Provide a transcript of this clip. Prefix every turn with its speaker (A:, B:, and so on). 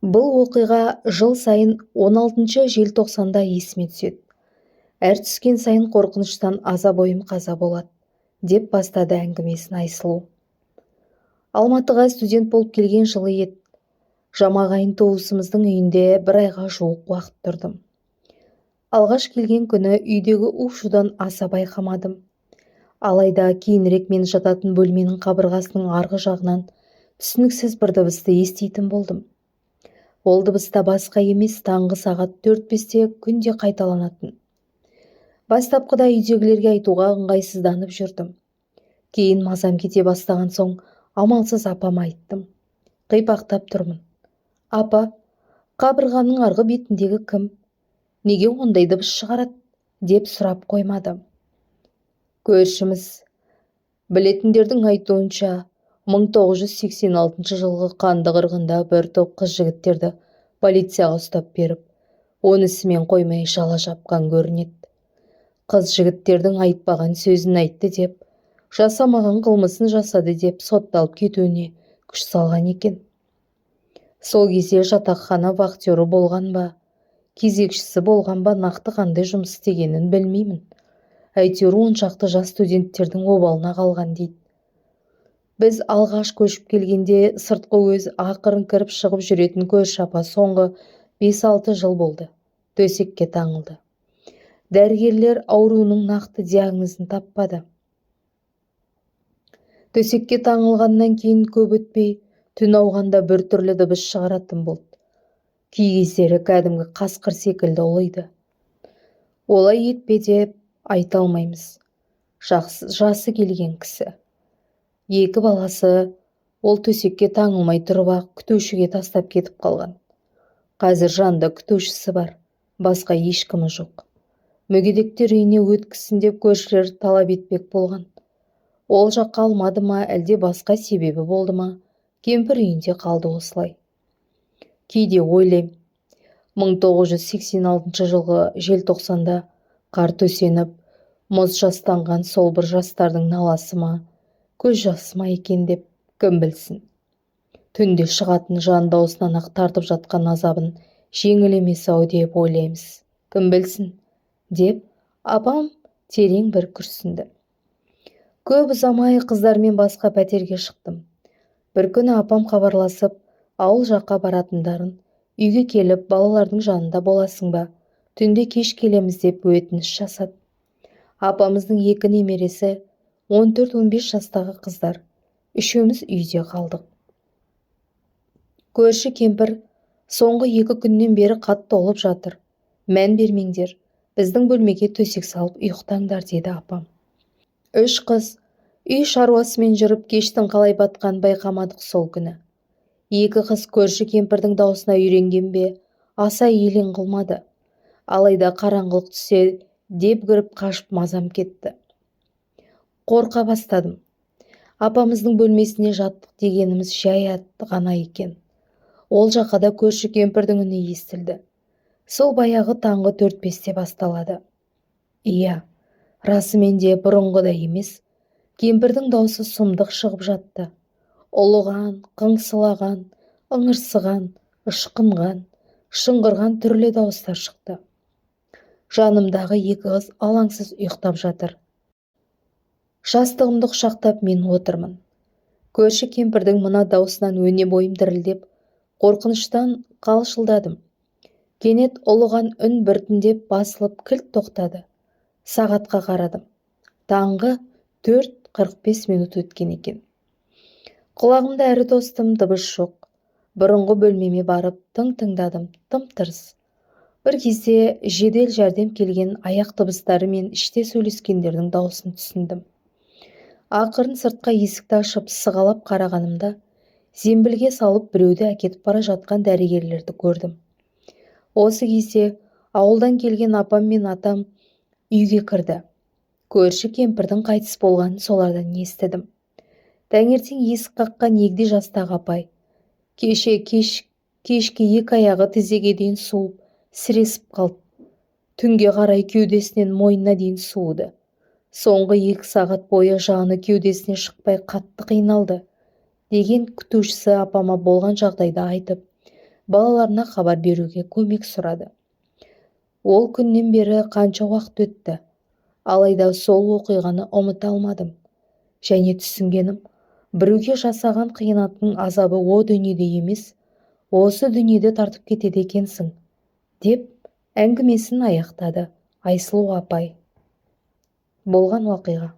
A: Бұл оқиға жыл сайын 16 желтоқсанда есіме түседі. Әр түскен сайын қорқыныштан аза бойым қаза болады, деп бастады әңгімесін Айсұлу. Алматыға студент болып келген жылы еді. Жамағайын туысымыздың үйінде бір айға жуық уақыт тұрдым. Алғаш келген күні үйдегі у-шудан аса байқамадым. Алайда кейінірек мен жататын бөлменің қабырғасының арғы жағынан түсініксіз бір дыбысты еститін болдым. Ол дыбыста басқа емес, таңғы сағат 4-5-те күнде қайталанатын. Бастапқыда үйдегілерге айтуға ыңғайсызданып жүрдім. Кейін мазам кете бастаған соң амалсыз апама айттым. Қипақтап тұрмын. Апа, қабырғаның арғы бетіндегі кім? Неге ондай дыбыс шығарады? Деп сұрап қоймады. Көршіміз. Білетіндердің айтуынша, 1986 жылғы қанды қырғында бір топ қыз жігіттерді полицияға ұстап беріп, онысымен қоймай жала жапқан көрінеді. Қыз жігіттердің айтпаған сөзін айтты деп, жасамаған қылмысын жасады деп сотталып кетуіне күш салған екен. Сол кезде жатақхана вахтері болған ба, кезекшісі болған ба, нақты қандай жұмыс істегенін білмеймін. Әйтеуір 10 шақты жас студенттердің обалына қалған дейді. Біз алғаш көшіп келгенде сыртқы өз ақырын кіріп шығып жүретін көрші апа соңғы 5-6 жыл болды. Төсекке таңылды. Дәрігерлер ауруының нақты диагнозын таппады. Төсекке таңылғаннан кейін көп өтпей, түн ауғанда бір түрлі дыбыс шығаратын болды. Кей кездері кәдімгі қасқыр секілді ұлиды. Олай етпе деп айта алмаймыз. Жасы келген кісі. 2 баласы, ол төсекке таңылмай тұрып-ақ күтушіге тастап кетіп қалған. Қазір жанында күтушісі бар, басқа ешкімі жоқ. Мүгедектер үйіне өткізсін деп көршілер талап етпек болған. Ол жаққа алмады ма, әлде басқа себебі болды ма, кемпір үйінде қалды осылай. Кейде ойлаймын, 1986 жылғы желтоқсанда қар төсеніп, мұз жастанған сол бір жастардың наласы ма, көз жасы ма екен деп кім білсін. Түнде шығатын жан даусынан ақ тартып жатқан азабын жеңіл емес-ау деп ойлаймыз. Кім білсін, деп апам терең бір күрсінді. Көп ұзамай қыздармен басқа пәтерге шықтым. Бір күні апам хабарласып, ауыл жаққа баратындарын, үйге келіп балалардың жанында боласың ба, түнде кеш келеміз деп өтініш жасады. Апамыздың 2 немересі 14-15 жастағы қыздар, үшеуміз үйде қалдық. Көрші кемпір соңғы 2 күннен бері қатты олып жатыр. Мән бермеңдер, біздің бөлмеге төсек салып ұйықтаңдар, деді апам. 3 қыз үй шаруасымен жүріп кештің қалай батқан байқамадық сол күні. 2 қыз көрші кемпірдің даусына үйренген бе, аса елең қылмады. Алайда қараңғылық түсе деп кіріп қашып мазам кетті. Қорқа бастадым. Апамыздың бөлмесіне жаттық дегеніміз жай ғана екен. Ол жақада көрші кемпірдің үні естілді. Сол баяғы таңғы 4-5-те басталады. Иә, расымен де бұрынғыдай емес. Кемпірдің даусы сұмдық шығып жатты. Ұлыған, қыңсылаған, ыңырсыған, ышқынған, шыңғырған түрлі дауыстар шықты. Жанымдағы 2 қыз алаңсыз ұйықтап жатыр. Жастығымды құшақтап мен отырмын. Көрші кемпірдің мына даусынан өне бойым дірілдеп, қорқыныштан қалшылдадым. Кенет ұлыған үн біртіндеп басылып кілт тоқтады. Сағатқа қарадым. Таңғы 4:45 өткен екен. Құлағымда әрі тостым, дыбыс жоқ. Бұрынғы бөлмеме барып тыңдадым, тым-тырыс. Бір кезде жедел жәрдем келген аяқ дыбыстары мен іште сөйлескендердің даусын түсіндім. Ақырын сыртқа есікті ашып сығалап қарағанымда, зембілге салып біреуді әкетіп бара жатқан дәрігерлерді көрдім. Осы кезде ауылдан келген апам мен атам үйге кірді. Көрші кемпірдің қайтыс болғанын солардан естідім. Таңертең есік қаққан егде жастағы апай. Кешке 2 аяғы тізеге дейін суып, сіресіп қалды. Түнге қарай кеудесінен мойнына дейін суыды. Соңғы 2 сағат бойы жаны кеудесіне шықпай қатты қиналды, деген күтушісі апама болған жағдайда айтып, балаларына хабар беруге көмек сұрады. Ол күннен бері қанша уақыт өтті, алайда сол оқиғаны ұмыта алмадым. Және түсінгенім, біреуге жасаған қиянаттың азабы о дүниеде емес, осы дүниеде тартып кетеді екенсің, деп әңгімесін аяқтады Айсұлу апай. Болған уақиға